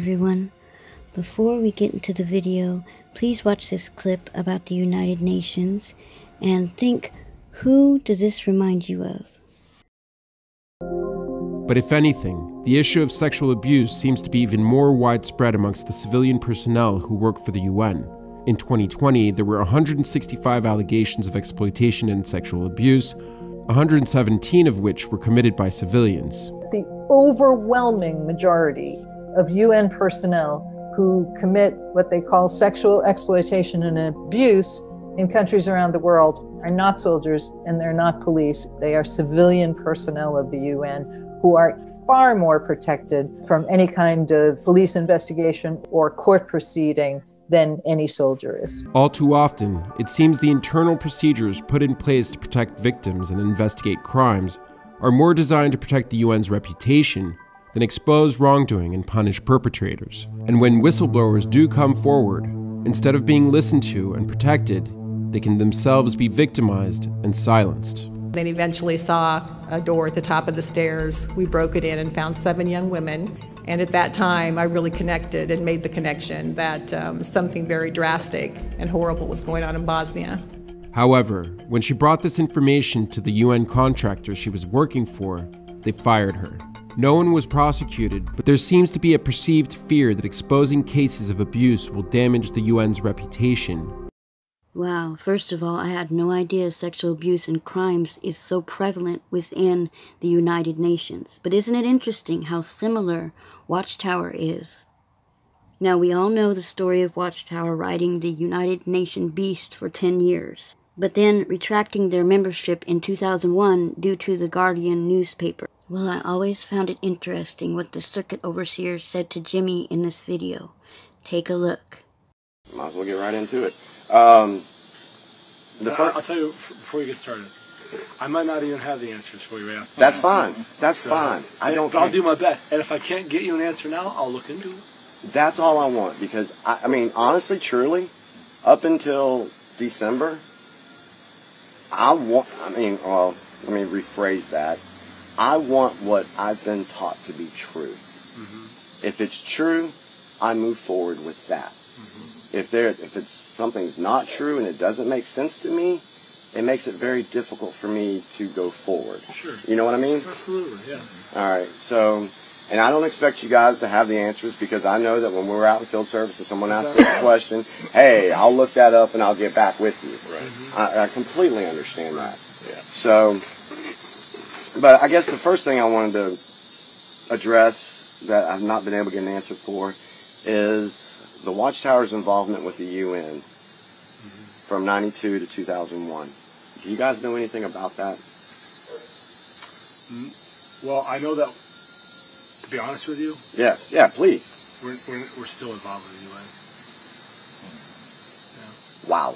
everyone. Before we get into the video, please watch this clip about the United Nations and think, who does this remind you of? But if anything, the issue of sexual abuse seems to be even more widespread amongst the civilian personnel who work for the UN. In 2020, there were 165 allegations of exploitation and sexual abuse, 117 of which were committed by civilians. The overwhelming majority of UN personnel who commit what they call sexual exploitation and abuse in countries around the world are not soldiers and they're not police. They are civilian personnel of the UN who are far more protected from any kind of police investigation or court proceeding than any soldier is. All too often, it seems the internal procedures put in place to protect victims and investigate crimes are more designed to protect the UN's reputation than expose wrongdoing and punish perpetrators. And when whistleblowers do come forward, instead of being listened to and protected, they can themselves be victimized and silenced. They eventually saw a door at the top of the stairs. We broke it in and found 7 young women. And at that time, I really connected and made the connection that something very drastic and horrible was going on in Bosnia. However, when she brought this information to the UN contractor she was working for, they fired her. No one was prosecuted, but there seems to be a perceived fear that exposing cases of abuse will damage the UN's reputation. Wow, first of all, I had no idea sexual abuse and crimes is so prevalent within the United Nations. But isn't it interesting how similar Watchtower is? Now, we all know the story of Watchtower riding the United Nation beast for 10 years, but then retracting their membership in 2001 due to the Guardian newspaper. Well, I always found it interesting what the circuit overseer said to Jimmy in this video. Take a look. Might as well get right into it. I'll tell you before we get started, I might not even have the answers for you after. That's fine. That's fine. I'll do my best. And if I can't get you an answer now, I'll look into it. That's all I want, because I mean, honestly, truly, up until December, let me rephrase that. I want what I've been taught to be true. Mm-hmm. If it's true, I move forward with that. Mm-hmm. If it's something's not true and it doesn't make sense to me, it makes it very difficult for me to go forward. Sure. You know what I mean? Absolutely, yeah. All right, so, and I don't expect you guys to have the answers, because I know that when we're out in field service and someone asks us a question, hey, I'll look that up and I'll get back with you. Right. Mm-hmm. I completely understand that. Yeah. So, but I guess the first thing I wanted to address that I've not been able to get an answer for is the Watchtower's involvement with the UN from 92 to 2001. Do you guys know anything about that? Well, I know that, to be honest with you. Yes, yeah, please. We're still involved with the UN. Yeah. Wow.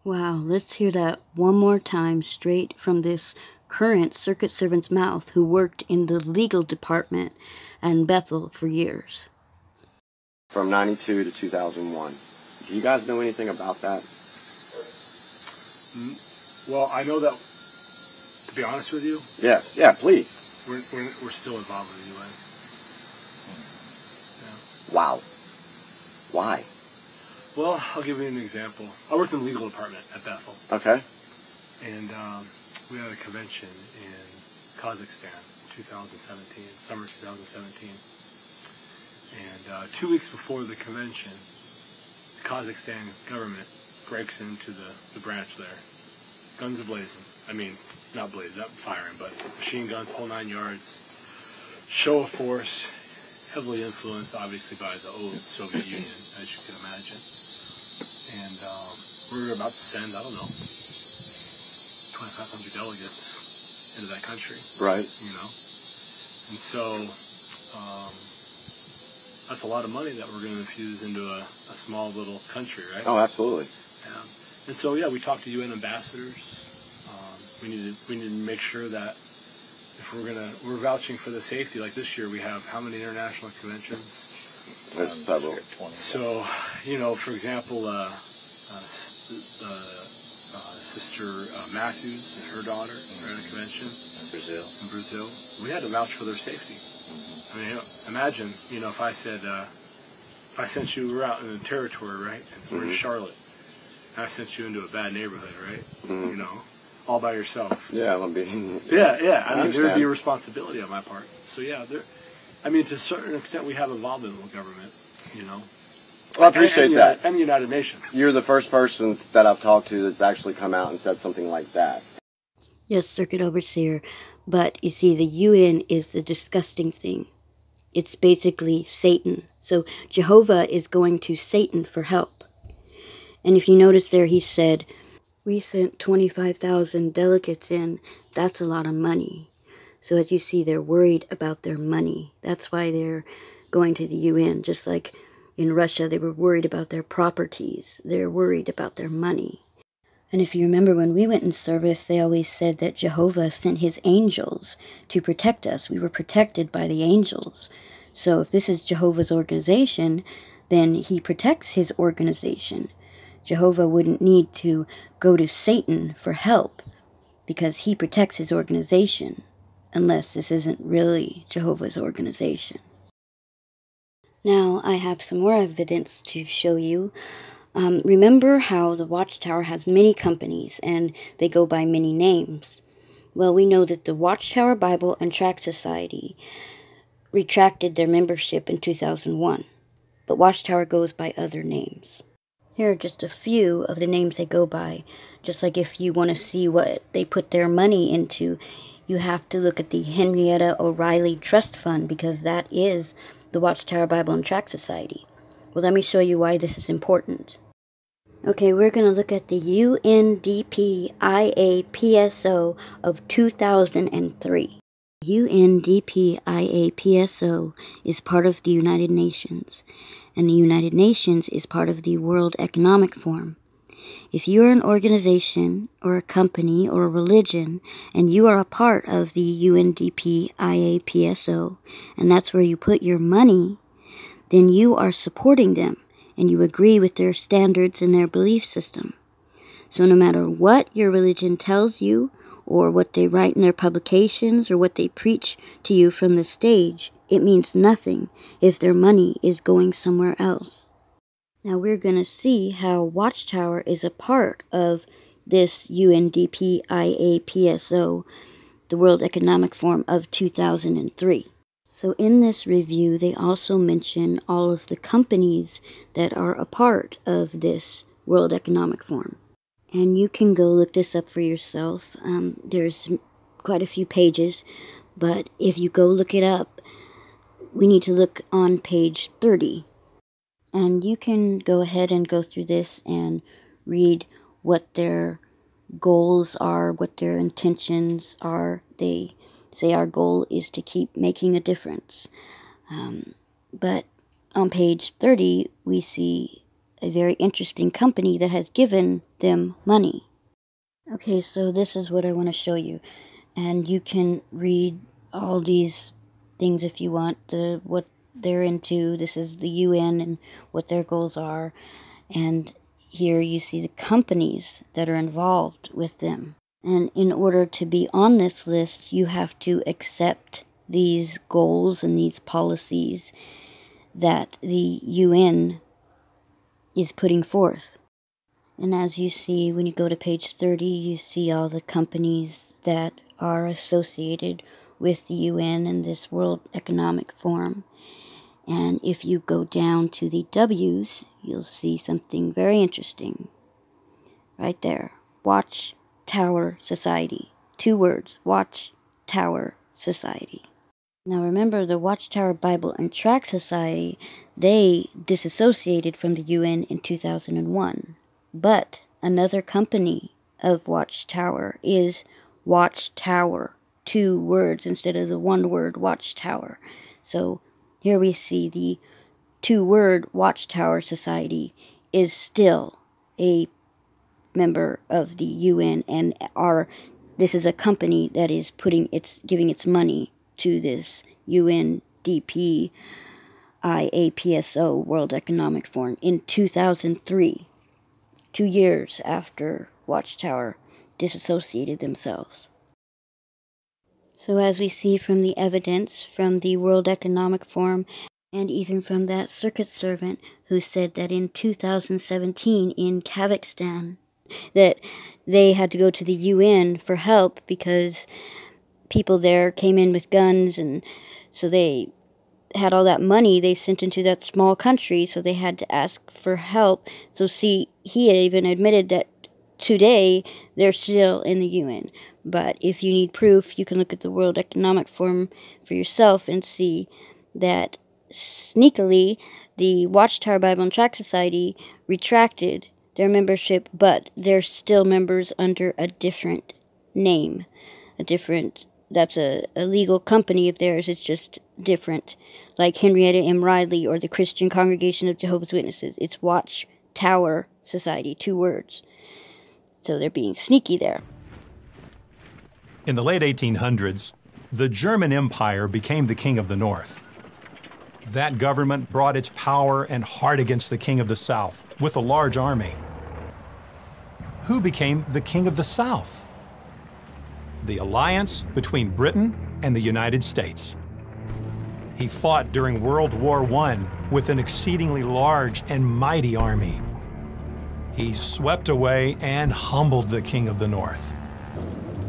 Wow, let's hear that one more time straight from this current circuit servant's mouth who worked in the legal department in Bethel for years. From 92 to 2001. Do you guys know anything about that? Well, I know that, to be honest with you. Yes, yeah, please. We're still involved with the UN. Yeah. Wow. Why? Well, I'll give you an example. I worked in the legal department at Bethel. Okay. And we had a convention in Kazakhstan in 2017, summer 2017. And 2 weeks before the convention, the Kazakhstan government breaks into the branch there. Guns a-blazing. I mean, not blazing, not firing, but machine guns, whole 9 yards. Show of force, heavily influenced, obviously, by the old Soviet Union, as you can imagine. And we were about to send, I don't know, 2,500 delegates into that country. Right. You know? And so that's a lot of money that we're going to infuse into a small little country, right? Oh, absolutely. Yeah. And so, yeah, we talked to UN ambassadors. We need to make sure that if we're vouching for the safety. Like this year, we have how many international conventions? There's several. So, you know, for example, Sister Matthews and her daughter are at a convention in Brazil. We had to vouch for their safety. I mean, imagine, you know, if I said, I sent you, we're out in the territory, right? And we're in Charlotte. And I sent you into a bad neighborhood, right? You know, all by yourself. Yeah, I'm being... Yeah. I mean, there would be a understand. responsibility on my part. So yeah, I mean, to a certain extent, we have involvement in the government, you know. Well, I appreciate that. And the United Nations. You're the first person that I've talked to that's actually come out and said something like that. Yes, Circuit Overseer, but you see, the UN is the disgusting thing. It's basically Satan. So Jehovah is going to Satan for help. And if you notice there, he said, we sent 25,000 delegates in. That's a lot of money. So as you see, they're worried about their money. That's why they're going to the UN. Just like in Russia, they were worried about their properties. They're worried about their money. And if you remember when we went in service, they always said that Jehovah sent his angels to protect us. We were protected by the angels. So if this is Jehovah's organization, then he protects his organization. Jehovah wouldn't need to go to Satan for help because he protects his organization, unless this isn't really Jehovah's organization. Now I have some more evidence to show you. Remember how the Watchtower has many companies and they go by many names? Well, we know that the Watchtower Bible and Tract Society retracted their membership in 2001, but Watchtower goes by other names. Here are just a few of the names they go by. Just like if you want to see what they put their money into, you have to look at the Henrietta O'Reilly Trust Fund, because that is the Watchtower Bible and Tract Society. Well, let me show you why this is important. Okay, we're going to look at the UNDP IAPSO of 2003. UNDP IAPSO is part of the United Nations, and the United Nations is part of the World Economic Forum. If you are an organization or a company or a religion and you are a part of the UNDP IAPSO, and that's where you put your money, then you are supporting them and you agree with their standards and their belief system. So no matter what your religion tells you, or what they write in their publications, or what they preach to you from the stage, it means nothing if their money is going somewhere else. Now we're going to see how Watchtower is a part of this UNDP IAPSO, the World Economic Forum of 2003. So in this review, they also mention all of the companies that are a part of this World Economic Forum. And you can go look this up for yourself. There's quite a few pages, but if you go look it up, we need to look on page 30. And you can go ahead and go through this and read what their goals are, what their intentions are. They say our goal is to keep making a difference. But on page 30, we see a very interesting company that has given them money. Okay, so this is what I want to show you. And you can read all these things if you want, what they're into. This is the UN and what their goals are. And here you see the companies that are involved with them. And in order to be on this list, you have to accept these goals and these policies that the UN is putting forth. And as you see, when you go to page 30, you see all the companies that are associated with the UN and this World Economic Forum. And if you go down to the W's, you'll see something very interesting. Right there. Watchtower Society. 2 words. Watchtower Society. Now remember, the Watchtower Bible and Tract Society, they disassociated from the UN in 2001. But another company of Watchtower is Watchtower. 2 words instead of the 1 word Watchtower. So here we see the 2-word Watchtower Society is still a member of the UN, and this is a company that is giving its money to this UNDP IAPSO World Economic Forum in 2003, 2 years after Watchtower disassociated themselves. So as we see from the evidence from the World Economic Forum And even from that circuit servant who said that in 2017 in Kazakhstan, that they had to go to the UN for help because people there came in with guns, and so they had all that money they sent into that small country, so they had to ask for help. So see, he had even admitted that today they're still in the UN. But if you need proof, you can look at the World Economic Forum for yourself and see that sneakily the Watchtower Bible and Tract Society retracted their membership, but they're still members under a different name. That's a legal company of theirs, it's just different. Like Henrietta M. Riley or the Christian Congregation of Jehovah's Witnesses. It's Watchtower Society, 2 words. So they're being sneaky there. In the late 1800s, the German Empire became the King of the North. That government brought its power and heart against the King of the South with a large army. Who became the King of the South? The alliance between Britain and the United States. He fought during World War I with an exceedingly large and mighty army. He swept away and humbled the King of the North.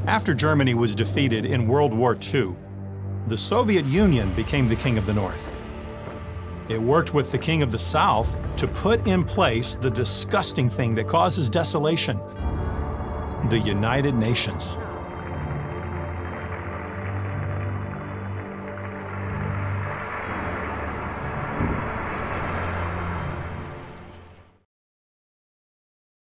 After Germany was defeated in World War II, the Soviet Union became the King of the North. It worked with the King of the South to put in place the disgusting thing that causes desolation, the United Nations.